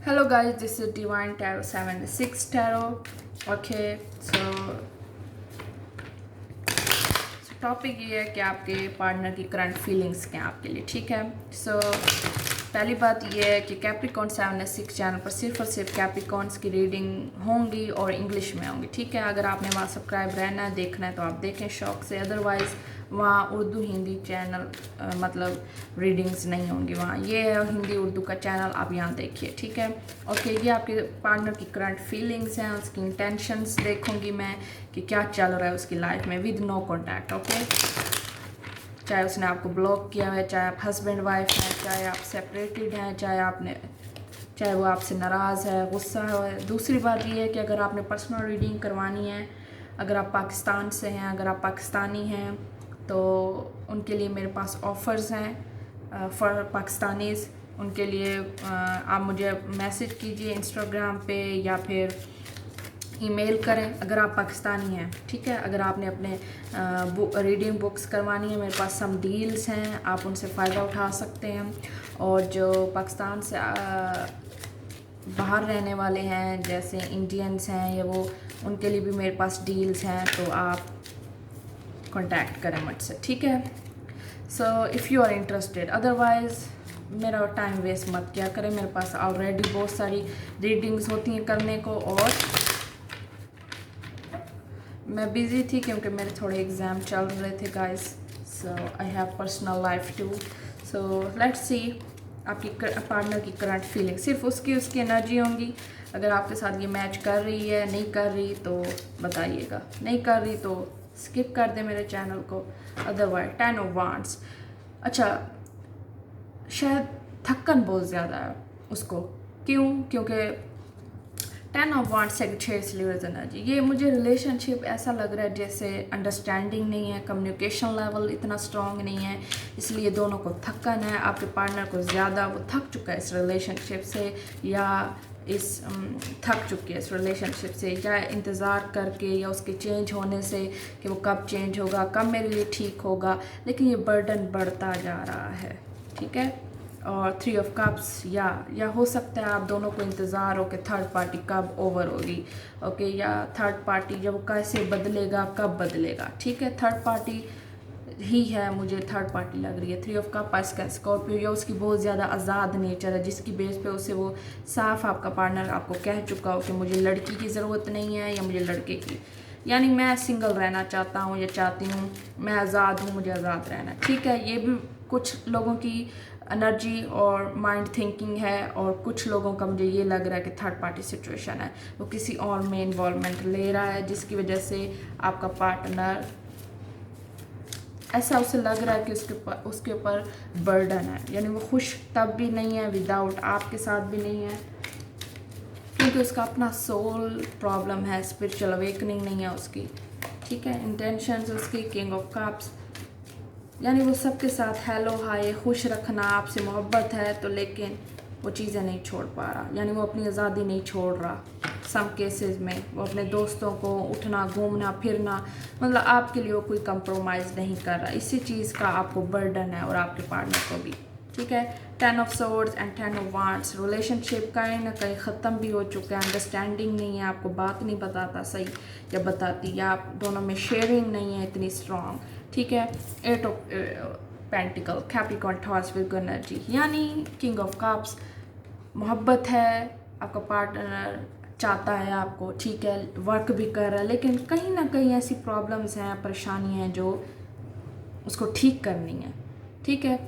Hello guys, this is Divine Tarot 76 Tarot. Okay, so topic ये है कि आपके पार्टनर की करंट फीलिंग्स क्या हैं आपके लिए, ठीक है। पहली बात ये है कि कैप्रिकॉन 76 चैनल पर सिर्फ और सिर्फ कैप्रिकॉन्स की रीडिंग होंगी और इंग्लिश में होंगी, ठीक है। अगर आपने वहाँ सब्सक्राइब रहना है, देखना है तो आप देखें शौक से, अदरवाइज़ वहाँ उर्दू हिंदी चैनल मतलब रीडिंग्स नहीं होंगी वहाँ। ये है हिंदी उर्दू का चैनल, आप यहाँ देखिए, ठीक है। ओके, ये आपके पार्टनर की करंट फीलिंग्स हैं, उसकी इंटेंशंस देखूँगी मैं कि क्या चल रहा है उसकी लाइफ में विद नो कॉन्टैक्ट। ओके, चाहे उसने आपको ब्लॉक किया है, चाहे आप हस्बैंड वाइफ हैं, चाहे आप सेपरेटेड हैं, चाहे वो आपसे नाराज़ है, गुस्सा है। दूसरी बात ये है कि अगर आपने पर्सनल रीडिंग करवानी है, अगर आप पाकिस्तान से हैं, अगर आप पाकिस्तानी हैं, तो उनके लिए मेरे पास ऑफ़र्स हैं फॉर पाकिस्तानीज़। उनके लिए आप मुझे मैसेज कीजिए इंस्टाग्राम पे या फिर ईमेल करें अगर आप पाकिस्तानी हैं, ठीक है। अगर आपने अपने रीडिंग बुक्स करवानी है, मेरे पास सम डील्स हैं, आप उनसे फ़ायदा उठा सकते हैं। और जो पाकिस्तान से बाहर रहने वाले हैं, जैसे इंडियंस हैं या वो, उनके लिए भी मेरे पास डील्स हैं, तो आप कांटेक्ट करें मुझसे, ठीक है। So if you are interested, otherwise मेरा टाइम वेस्ट मत किया करें। मेरे पास ऑलरेडी बहुत सारी रीडिंग्स होती हैं करने को, और मैं बिज़ी थी क्योंकि मेरे थोड़े एग्ज़ाम चल रहे थे guys. So I have personal life too. So let's see आपकी पार्टनर की करंट फीलिंग, सिर्फ उसकी एनर्जी होंगी। अगर आपके साथ ये मैच कर रही है, नहीं कर रही तो बताइएगा, नहीं कर रही तो स्किप कर दे मेरे चैनल को। अदरवाइज 10 ऑफ वांड्स, अच्छा, शायद थक्कन बहुत ज़्यादा है उसको। क्यों? क्योंकि 10 of wands secretaries levers energy, ये मुझे रिलेशनशिप ऐसा लग रहा है जैसे अंडरस्टैंडिंग नहीं है, कम्युनिकेशन लेवल इतना स्ट्रॉन्ग नहीं है, इसलिए दोनों को थक्कन है। आपके पार्टनर को ज़्यादा वो थक चुका है इस रिलेशनशिप से, या थक चुकी है इस रिलेशनशिप से, या इंतज़ार करके, या उसके चेंज होने से कि वो कब चेंज होगा, कब मेरे लिए ठीक होगा, लेकिन ये बर्डन बढ़ता जा रहा है, ठीक है। और 3 ऑफ कप्स, या हो सकता है आप दोनों को इंतज़ार हो कि थर्ड पार्टी कब ओवर होगी, ओके, या थर्ड पार्टी जब कैसे बदलेगा, कब बदलेगा, ठीक है। थर्ड पार्टी ही है, मुझे थर्ड पार्टी लग रही है। 3 ऑफ कप का स्कॉर्पियो, या उसकी बहुत ज़्यादा आज़ाद नेचर है जिसकी बेस पे उसे वो साफ आपका पार्टनर आपको कह चुका हो कि मुझे लड़की की ज़रूरत नहीं है या मुझे लड़के की, यानी मैं सिंगल रहना चाहता हूँ या चाहती हूँ, मैं आज़ाद हूँ, मुझे आज़ाद रहना, ठीक है। ये भी कुछ लोगों की एनर्जी और माइंड थिंकिंग है, और कुछ लोगों का मुझे ये लग रहा है कि थर्ड पार्टी सिचुएशन है, वो किसी और में इन्वॉल्वमेंट ले रहा है, जिसकी वजह से आपका पार्टनर, ऐसा उसे लग रहा है कि उसके ऊपर बर्डन है, यानी वो खुश तब भी नहीं है विदाउट आपके साथ भी नहीं है, क्योंकि उसका अपना सोल प्रॉब्लम है, स्पिरिचुअल अवेकनिंग नहीं है उसकी, ठीक है। इंटेंशंस उसकी किंग ऑफ कप्स, यानी वो सबके साथ हेलो हाय खुश रखना, आपसे मोहब्बत है तो, लेकिन वो चीज़ें नहीं छोड़ पा रहा, यानी वो अपनी आज़ादी नहीं छोड़ रहा। सम केसेस में वो अपने दोस्तों को उठना, घूमना फिरना, मतलब आपके लिए वो कोई कंप्रोमाइज़ नहीं कर रहा। इसी चीज़ का आपको बर्डन है और आपके पार्टनर को भी, ठीक है। 10 of swords and 10 of wands, relationship कहीं ना कहीं ख़त्म भी हो चुका है, अंडरस्टैंडिंग नहीं है, आपको बात नहीं बताता सही या बताती, या आप दोनों में शेयरिंग नहीं है इतनी स्ट्रॉन्ग, ठीक है। 8 of pentacle, Capricorn toss with energy, यानी किंग ऑफ कप्स, मोहब्बत है, आपका पार्टनर चाहता है आपको, ठीक है, वर्क भी कर रहा है, लेकिन कहीं ना कहीं ऐसी प्रॉब्लम्स हैं, परेशानियाँ हैं जो उसको ठीक करनी है, ठीक है।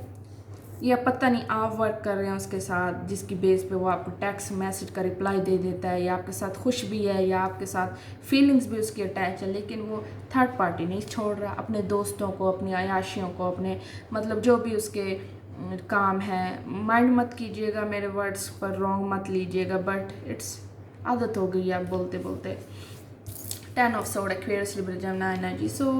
या पता नहीं आप वर्क कर रहे हैं उसके साथ, जिसकी बेस पे वो आपको टेक्स्ट मैसेज का रिप्लाई दे देता है, या आपके साथ खुश भी है, या आपके साथ फीलिंग्स भी उसकी अटैच है, लेकिन वो थर्ड पार्टी नहीं छोड़ रहा, अपने दोस्तों को, अपनी अयाशियों को, अपने मतलब जो भी उसके काम है। माइंड मत कीजिएगा मेरे वर्ड्स पर, रॉन्ग मत लीजिएगा, बट इट्स आदत हो गई है आप बोलते बोलते। 10 of sword, Aquarius, Libra, Gemini energy, so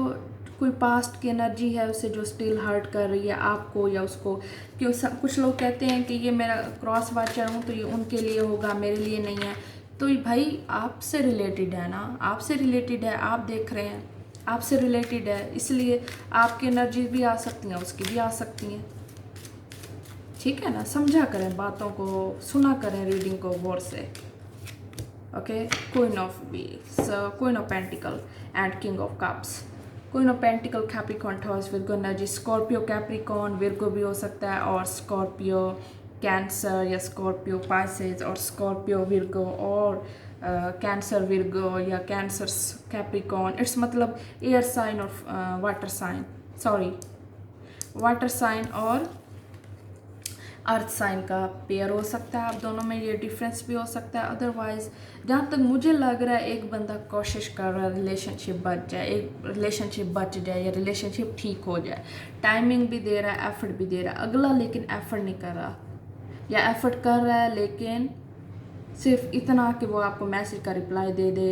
कोई पास्ट की एनर्जी है उसे जो स्टिल हर्ट कर रही है आपको या उसको। क्यों कुछ लोग कहते हैं कि ये मेरा क्रॉस वाचर हूँ तो ये उनके लिए होगा, मेरे लिए नहीं है, तो ये भाई आपसे रिलेटेड है ना, आपसे रिलेटेड है, आप देख रहे हैं, आपसे रिलेटेड है, इसलिए आपकी एनर्जी भी आ सकती हैं, उसकी भी आ सकती हैं, ठीक है ना, समझा करें बातों को, सुना करें रीडिंग को गौर से। Okay, queen of beads, queen of pentacle and king of cups. Queen of pentacle Capricorn Taurus Virgo energy, Scorpio Capricorn Virgo भी हो सकता है, और स्कॉर्पियो कैंसर या स्कॉर्पियो पाइसेस और स्कॉर्पियो विर्गो और कैंसर विर्गो या कैंसर कैप्रिकॉर्न। इट्स मतलब एयर साइन और water sign, sorry water sign और अर्थ साइन का पेयर हो सकता है। आप दोनों में ये डिफरेंस भी हो सकता है। अदरवाइज जहाँ तक मुझे लग रहा है एक बंदा कोशिश कर रहा है रिलेशनशिप बच जाए, एक रिलेशनशिप बच जाए या रिलेशनशिप ठीक हो जाए, टाइमिंग भी दे रहा है, एफर्ट भी दे रहा है अगला, लेकिन एफर्ट नहीं कर रहा, या एफर्ट कर रहा है लेकिन सिर्फ इतना कि वो आपको मैसेज का रिप्लाई दे दे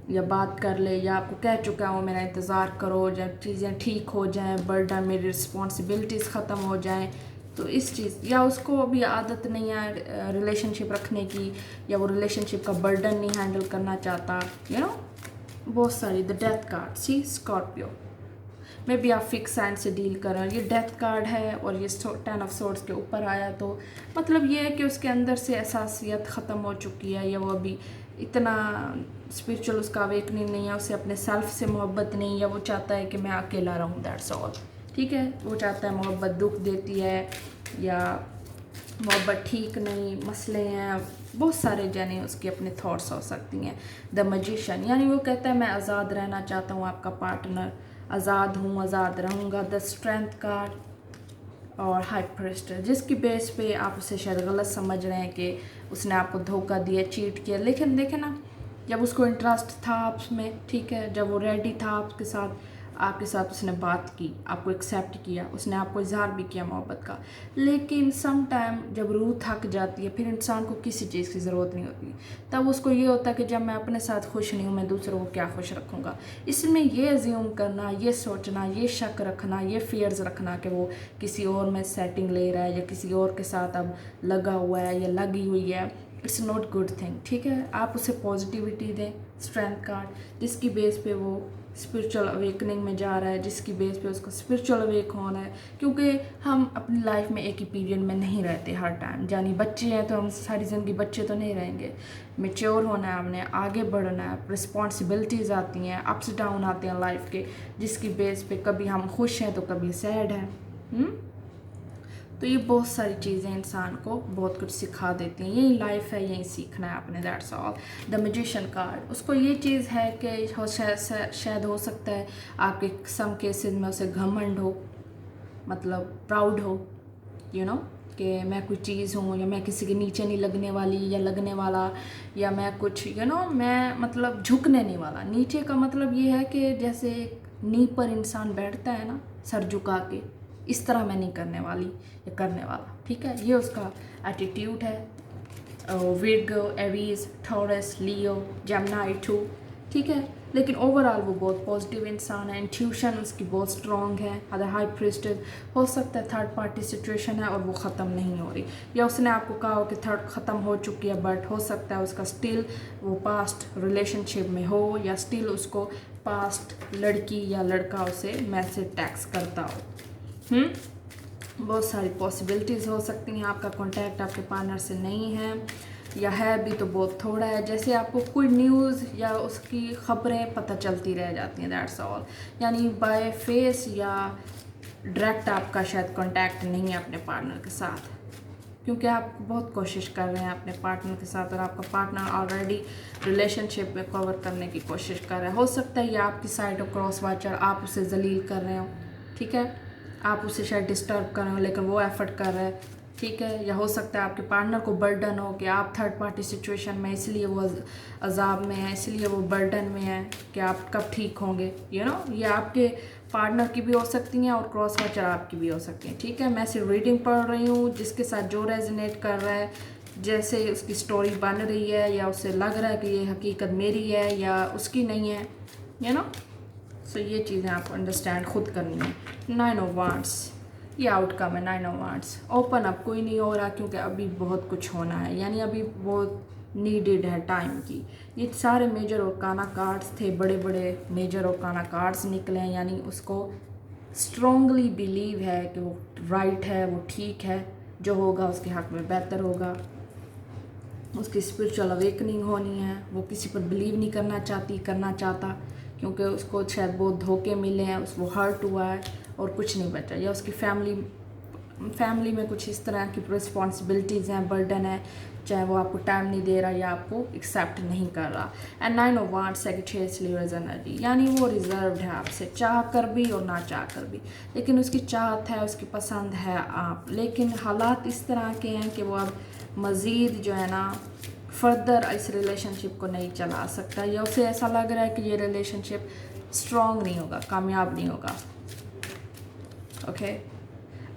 या बात कर ले, या आपको कह चुका है वो मेरा इंतज़ार करो जब चीज़ें ठीक हो जाएं, बर्डन मेरी रिस्पॉन्सिबिलिटीज़ ख़त्म हो जाएं। तो इस चीज़, या उसको अभी आदत नहीं है रिलेशनशिप रखने की, या वो रिलेशनशिप का बर्डन नहीं हैंडल करना चाहता, यू नो, बहुत सारी। The death card, see Scorpio में भी आप फिक्स साइन से डील कर रहे हैं। ये डेथ कार्ड है और ये 10 ऑफ सोर्ड्स के ऊपर आया, तो मतलब ये है कि उसके अंदर से एहसासियत ख़त्म हो चुकी है, या वो अभी इतना स्पिरिचुअल उसका अवेकनिंग नहीं है, उसे अपने सेल्फ से मोहब्बत नहीं, या वो चाहता है कि मैं अकेला रहूँ, दैट्स ऑल। ठीक है, वो चाहता है, मोहब्बत दुख देती है या मोहब्बत ठीक नहीं, मसले हैं बहुत सारे, यानी उसके अपने थॉट्स हो सकती हैं। द मैजिशियन, यानी वो कहता है मैं आज़ाद रहना चाहता हूँ, आपका पार्टनर, आज़ाद हूँ, आज़ाद रहूँगा। द स्ट्रेंथ कार्ड और हाई प्रिस्ट, जिसकी बेस पे आप उसे शायद गलत समझ रहे हैं कि उसने आपको धोखा दिया, चीट किया, लेकिन देखे ना, जब उसको इंटरेस्ट था आप में, ठीक है, जब वो रेडी था आपके साथ उसने बात की, आपको एक्सेप्ट किया, उसने आपको इजहार भी किया मोहब्बत का। लेकिन सम टाइम जब रूह थक जाती है, फिर इंसान को किसी चीज़ की ज़रूरत नहीं होती, तब उसको ये होता है कि जब मैं अपने साथ खुश नहीं हूँ, मैं दूसरों को क्या खुश रखूँगा। इसमें ये अज्यूम करना, ये सोचना, ये शक रखना, ये फियर्स रखना कि वो किसी और में सेटिंग ले रहा है या किसी और के साथ अब लगा हुआ है या लगी हुई है, इट्स नॉट गुड थिंग। ठीक है, आप उसे पॉजिटिविटी दें, स्ट्रेंथ कार्ड, जिसकी बेस पे वो स्पिरिचुअल अवेकनिंग में जा रहा है, जिसकी बेस पे उसको स्पिरिचुअल अवेक होना है। क्योंकि हम अपनी लाइफ में एक ही पीरियड में नहीं रहते हर टाइम, यानी बच्चे हैं तो हम सारी ज़िंदगी बच्चे तो नहीं रहेंगे, मेच्योर होना है, हमने आगे बढ़ना है, रिस्पॉन्सिबिलिटीज़ आती हैं, अप्स डाउन आते हैं लाइफ के, जिसकी बेस पे कभी हम खुश हैं तो कभी सैड हैं। तो ये बहुत सारी चीज़ें इंसान को बहुत कुछ सिखा देती हैं, यही लाइफ है, यही सीखना है आपने, that's all. The magician card, उसको ये चीज़ है कि शायद हो सकता है आपके सम केसेस में उसे घमंड हो, मतलब प्राउड हो, यू नो, कि मैं कोई चीज़ हूँ, या मैं किसी के नीचे नहीं लगने वाली या लगने वाला, या मैं कुछ मैं मतलब झुकने नहीं वाला। नीचे का मतलब ये है कि जैसे नींव पर इंसान बैठता है ना सर झुका के, इस तरह मैं नहीं करने वाली या करने वाला। ठीक है, ये उसका एटीट्यूड है। विर्गो, एरीज, टॉरस, लियो, जेमिनी 2, ठीक है, लेकिन ओवरऑल वो बहुत पॉजिटिव इंसान है, इंट्यूशन उसकी बहुत स्ट्रॉन्ग है। अदर हाई प्रिस्टेस, हो सकता है थर्ड पार्टी सिचुएशन है और वो ख़त्म नहीं हो रही, या उसने आपको कहा हो कि थर्ड ख़त्म हो चुकी है, बट हो सकता है उसका स्टिल वो पास्ट रिलेशनशिप में हो, या स्टिल उसको पास्ट लड़की या लड़का उसे मैसेज टैक्स करता हो। बहुत सारी पॉसिबिलिटीज़ हो सकती हैं। आपका कांटेक्ट आपके पार्टनर से नहीं है, या है भी तो बहुत थोड़ा है, जैसे आपको कोई न्यूज़ या उसकी ख़बरें पता चलती रह जाती हैं, दैट्स ऑल। यानी बाय फेस या डायरेक्ट आपका शायद कांटेक्ट नहीं है अपने पार्टनर के साथ, क्योंकि आप बहुत कोशिश कर रहे हैं अपने पार्टनर के साथ, और आपका पार्टनर ऑलरेडी रिलेशनशिप में कवर करने की कोशिश कर रहा है। हो सकता है ये आपकी साइड ऑफ क्रॉस वाचर, आप उसे जलील कर रहे हो, ठीक है, आप उसे शायद डिस्टर्ब कर रहे हो, लेकिन वो एफर्ट कर रहा है, ठीक है। या हो सकता है आपके पार्टनर को बर्डन हो कि आप थर्ड पार्टी सिचुएशन में, इसलिए वो अजाब में है, इसलिए वो बर्डन में है कि आप कब ठीक होंगे, ये आपके पार्टनर की भी हो सकती हैं और क्रॉस वाचर आपकी भी हो सकती हैं, ठीक है। मैं सिर्फ रीडिंग पढ़ रही हूँ, जिसके साथ जो रेजोनेट कर रहा है, जैसे उसकी स्टोरी बन रही है, या उसे लग रहा है कि ये हकीकत मेरी है या उसकी नहीं है, सो ये चीज़ें आपको अंडरस्टैंड खुद करनी है। 9 ऑफ वांड्स, ये आउटकम है 9 ऑफ वांड्स। ओपन अप कोई नहीं हो रहा, क्योंकि अभी बहुत कुछ होना है, यानी अभी बहुत नीडेड है टाइम की। ये सारे मेजर ओरकाना कार्ड्स थे, बड़े बड़े मेजर ओरकाना कार्ड्स निकले हैं, यानी उसको स्ट्रॉन्गली बिलीव है कि वो राइट है, वो ठीक है, जो होगा उसके हक़ में बेहतर होगा। उसकी स्पिरिचुअल अवेकनिंग होनी है। वो किसी पर बिलीव नहीं करना चाहता क्योंकि उसको शायद बहुत धोखे मिले हैं, उसको हर्ट हुआ है और कुछ नहीं बचा, या उसकी फैमिली में कुछ इस तरह की रिस्पॉन्सिबिलिटीज़ हैं, बर्डन है, चाहे वो आपको टाइम नहीं दे रहा या आपको एक्सेप्ट नहीं कर रहा। And 9 of wands secretaries levers energy, यानी वो रिजर्व्ड है आपसे, चाह कर भी और ना चाह कर भी, लेकिन उसकी चाहत है, उसकी पसंद है आप, लेकिन हालात इस तरह के हैं कि वो अब मज़ीद जो है ना फर्दर इस रिलेशनशिप को नहीं चला सकता, या उसे ऐसा लग रहा है कि ये रिलेशनशिप स्ट्रॉन्ग नहीं होगा, कामयाब नहीं होगा। Okay,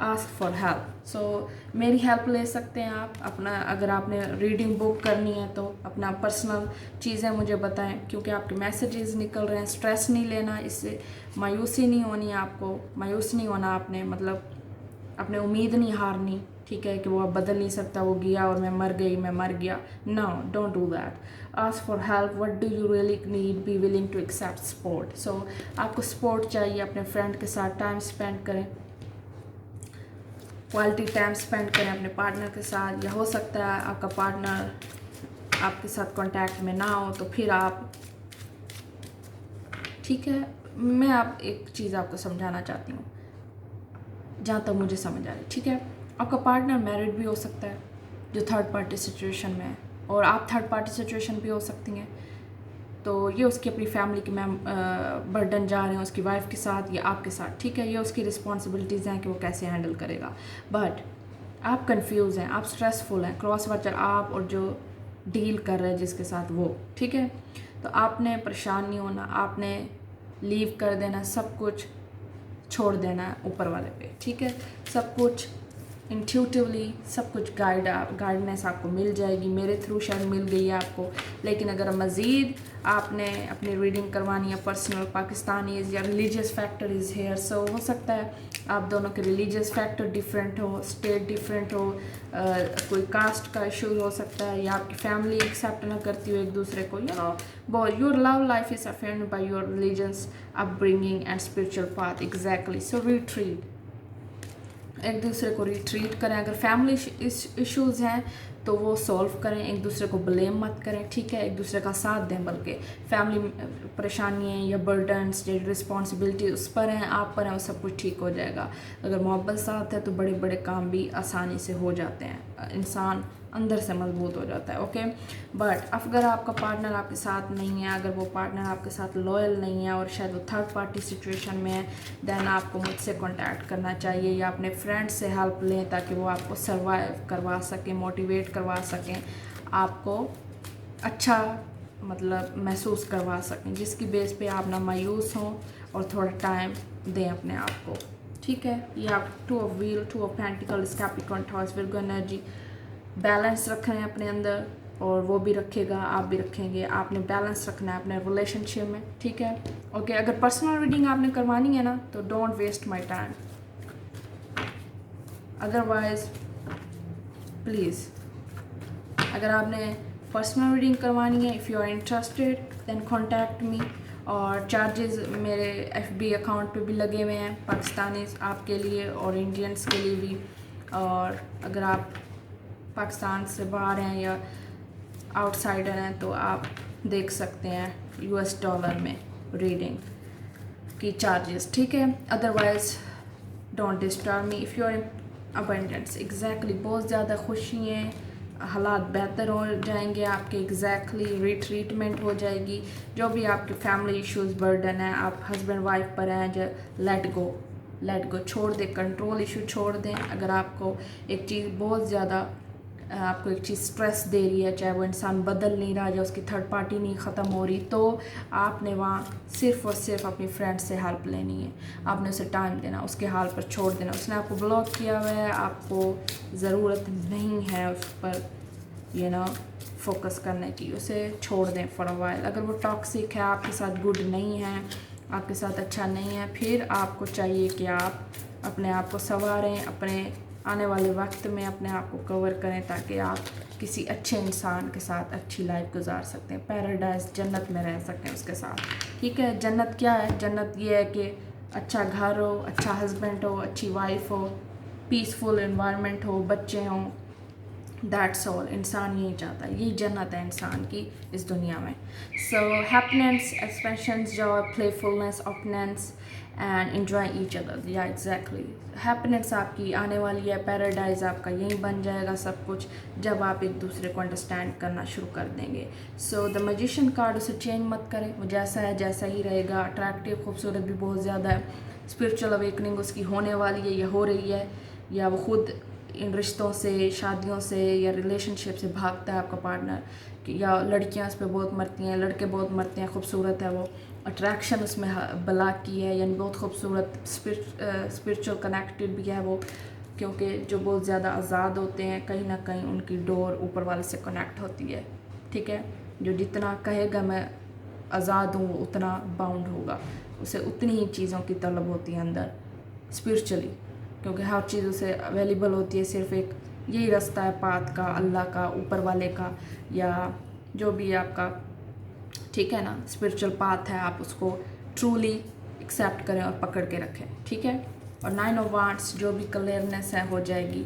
ask for help. So मेरी हेल्प ले सकते हैं आप अपना, अगर आपने रीडिंग बुक करनी है तो अपना पर्सनल चीज़ें मुझे बताएं, क्योंकि आपके मैसेजेस निकल रहे हैं। स्ट्रेस नहीं लेना, इससे मायूसी नहीं होनी है, आपको मायूस नहीं होना आपने, मतलब अपने उम्मीद नहीं हारनी, ठीक है, कि वो अब बदल नहीं सकता, वो गया और मैं मर गई, मैं मर गया। No, don't do that. Ask for help. What do you really need, be willing to accept support. So आपको सपोर्ट चाहिए, अपने फ्रेंड के साथ टाइम स्पेंड करें, क्वालिटी टाइम स्पेंड करें अपने पार्टनर के साथ, या हो सकता है आपका पार्टनर आपके साथ कांटेक्ट में ना हो, तो फिर आप, ठीक है, मैं आप एक चीज़ आपको समझाना चाहती हूँ जहाँ तक मुझे समझ आ रही, ठीक है। आपका पार्टनर मैरिड भी हो सकता है जो थर्ड पार्टी सिचुएशन में है, और आप थर्ड पार्टी सिचुएशन भी हो सकती हैं, तो ये उसकी अपनी फैमिली की मैम बर्डन जा रहे हैं उसकी वाइफ के साथ या आपके साथ, ठीक है, ये उसकी रिस्पॉन्सिबिलिटीज़ हैं कि वो कैसे हैंडल करेगा। बट आप कंफ्यूज हैं, आप स्ट्रेसफुल हैं, क्रॉस वाचर आप और जो डील कर रहे हैं जिसके साथ वो, ठीक है। तो आपने परेशान नहीं होना, आपने लीव कर देना, सब कुछ छोड़ देना है ऊपर वाले पे, ठीक है। सब कुछ इंट्यूटिवली, सब कुछ गाइडनेस आपको मिल जाएगी, मेरे थ्रू शायद मिल गई है आपको, लेकिन अगर मज़ीद आपने अपनी रीडिंग करवानी है पर्सनल, पाकिस्तानीज़ या रिलीजियस फैक्टर इज़ हेयर। सो हो सकता है आप दोनों के रिलीजियस फैक्टर डिफरेंट हो, स्टेट डिफरेंट हो, कोई कास्ट का इशू हो सकता है, या आपकी फैमिली एक्सेप्ट ना करती हो एक दूसरे को, you know, your love life is affected by your religious upbringing and spiritual path. Exactly. So retreat, एक दूसरे को रिट्रीट करें। अगर फैमिली इश्यूज़ हैं तो वो सॉल्व करें, एक दूसरे को ब्लेम मत करें, ठीक है, एक दूसरे का साथ दें, बल्कि फैमिली परेशानियाँ या बर्डन्स जो रिस्पॉन्सिबिलिटी उस पर हैं, आप पर हैं, वो सब कुछ ठीक हो जाएगा। अगर मोहब्बत साथ है तो बड़े बड़े काम भी आसानी से हो जाते हैं, इंसान अंदर से मजबूत हो जाता है। ओके, बट अगर आपका पार्टनर आपके साथ नहीं है, अगर वो पार्टनर आपके साथ लॉयल नहीं है और शायद वो थर्ड पार्टी सिचुएशन में है, देन आपको मुझसे कांटेक्ट करना चाहिए या अपने फ्रेंड से हेल्प लें ताकि वो आपको सर्वाइव करवा सकें, मोटिवेट करवा सकें, आपको अच्छा मतलब महसूस करवा सकें, जिसकी बेस पे आप ना मायूस हों और थोड़ा टाइम दें अपने आप को, ठीक है। ये आप 2 of wheel, 2 of pentacles, Capricorn, Taurus, Virgo energy balance रख रहे हैं अपने अंदर, और वो भी रखेगा, आप भी रखेंगे। आपने बैलेंस रखना है अपने रिलेशनशिप में, ठीक है। ओके, अगर पर्सनल रीडिंग आपने करवानी है ना तो don't waste my time, otherwise please, अगर आपने पर्सनल रीडिंग करवानी है, if you are interested then contact me. और चार्जेस मेरे FB अकाउंट पे भी लगे हुए हैं, पाकिस्तानी आपके लिए और इंडियंस के लिए भी। और अगर आप पाकिस्तान से बाहर हैं या आउटसाइडर हैं तो आप देख सकते हैं US डॉलर में रीडिंग की चार्जेस, ठीक है। Otherwise don't disturb me if you are in abundance. Exactly, बहुत ज़्यादा खुशी हैं, हालात बेहतर हो जाएंगे आपके, एग्जैक्टली रिट्रीटमेंट हो जाएगी। जो भी आपके फैमिली इश्यूज़ बर्डन है, आप हस्बैंड वाइफ पर हैं, जो लेट गो छोड़ दें, कंट्रोल इशू छोड़ दें। अगर आपको एक चीज़ बहुत ज़्यादा आपको एक चीज़ स्ट्रेस दे रही है, चाहे वो इंसान बदल नहीं रहा या उसकी थर्ड पार्टी नहीं ख़त्म हो रही, तो आपने वहाँ सिर्फ़ और सिर्फ अपनी फ्रेंड से हेल्प लेनी है, आपने उसे टाइम देना, उसके हाल पर छोड़ देना। उसने आपको ब्लॉक किया हुआ है, आपको ज़रूरत नहीं है उस पर फोकस करने की, उसे छोड़ दें फॉर अ वाइल। अगर वो टॉक्सिक है, आपके साथ गुड नहीं है, आपके साथ अच्छा नहीं है, फिर आपको चाहिए कि आप अपने आप को संवारें, अपने आने वाले वक्त में अपने आप को कवर करें ताकि आप किसी अच्छे इंसान के साथ अच्छी लाइफ गुजार सकते हैं, पैराडाइज जन्नत में रह सकते हैं उसके साथ, ठीक है। जन्नत क्या है? जन्नत ये है कि अच्छा घर हो, अच्छा हस्बैंड हो, अच्छी वाइफ हो, पीसफुल इन्वायरमेंट हो, बच्चे हों, दैट्स ऑल। इंसान यही चाहता है, यही जन्नत है इंसान की इस दुनिया में। So happiness, expressions, joy, playfulness, openness and enjoy each other. Yeah exactly, happiness आपकी आने वाली है, पैराडाइज आपका यहीं बन जाएगा सब कुछ, जब आप एक दूसरे को अंडरस्टैंड करना शुरू कर देंगे। सो द मैजिशियन कार्ड, उसे चेंज मत करें, वो जैसा है जैसा ही रहेगा। अट्रैक्टिव, खूबसूरत भी बहुत ज़्यादा है। स्पिरिचुअल अवेकनिंग उसकी होने वाली है या हो रही है, या वो खुद इन रिश्तों से, शादियों से या रिलेशनशिप से भागता है आपका पार्टनर, या लड़कियां उस पर बहुत मरती हैं, लड़के बहुत मरते हैं। खूबसूरत है वो, अट्रैक्शन उसमें बला की है, यानी बहुत खूबसूरत, स्पिरिचुअल कनेक्टेड भी है वो, क्योंकि जो बहुत ज़्यादा आज़ाद होते हैं कहीं ना कहीं उनकी डोर ऊपर वाले से कनेक्ट होती है। ठीक है, जो जितना कहेगा मैं आज़ाद हूँ वो उतना बाउंड होगा, उसे उतनी ही चीज़ों की तलब होती है अंदर स्पिरिचुअली, क्योंकि हर चीज़ उसे अवेलेबल होती है। सिर्फ एक यही रास्ता है पाथ का, अल्लाह का, ऊपर वाले का, या जो भी आपका, ठीक है ना, स्पिरिचुअल पाथ है, आप उसको ट्रूली एक्सेप्ट करें और पकड़ के रखें। ठीक है। और 9 ऑफ वांड्स, जो भी क्लियरनेस है हो जाएगी,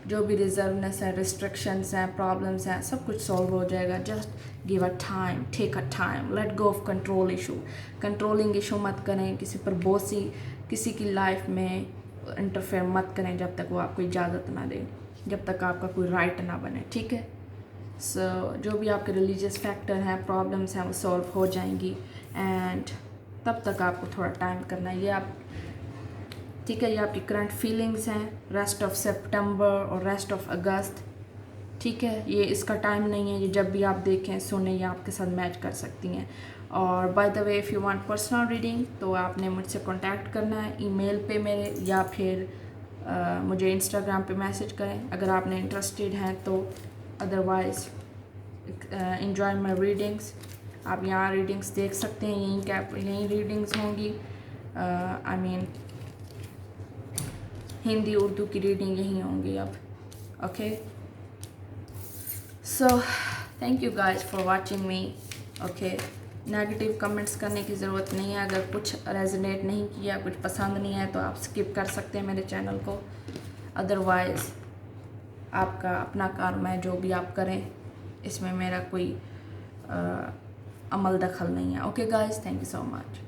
जो भी रिजर्वनेस है, रिस्ट्रिक्शंस हैं, प्रॉब्लम्स हैं, सब कुछ सॉल्व हो जाएगा। Just give a time, take a time, let go of control issue. Controlling issue मत करें, किसी पर बोसी, किसी की लाइफ में इंटरफेयर मत करें जब तक वो आपको इजाज़त ना दे, जब तक आपका कोई राइट ना बने। ठीक है। सो जो भी आपके रिलीजियस फैक्टर हैं, प्रॉब्लम्स हैं, वो सॉल्व हो जाएंगी। एंड तब तक आपको थोड़ा टाइम करना है। ये आप, ठीक है, ये आपकी करंट फीलिंग्स हैं, रेस्ट ऑफ सितंबर और रेस्ट ऑफ अगस्त। ठीक है, ये इसका टाइम नहीं है, ये जब भी आप देखें, सुने, या आपके साथ मैच कर सकती हैं। और by the way, if you want personal reading तो आपने मुझसे कांटेक्ट करना है ईमेल पे मेरे, या फिर मुझे इंस्टाग्राम पे मैसेज करें अगर आपने इंटरेस्टेड हैं तो। Otherwise enjoy my readings. आप यहाँ रीडिंग्स देख सकते हैं, यहीं रीडिंग्स होंगी। आई मीन हिंदी उर्दू की रीडिंग यहीं होंगी अब। Okay, so thank you guys for watching me. Okay, negative comments करने की ज़रूरत नहीं है। अगर कुछ रेजोनेट नहीं किया, कुछ पसंद नहीं है तो आप स्किप कर सकते हैं मेरे चैनल को। अदरवाइज़ आपका अपना काम है, जो भी आप करें, इसमें मेरा कोई अमल दखल नहीं है। Okay guys, thank you so much.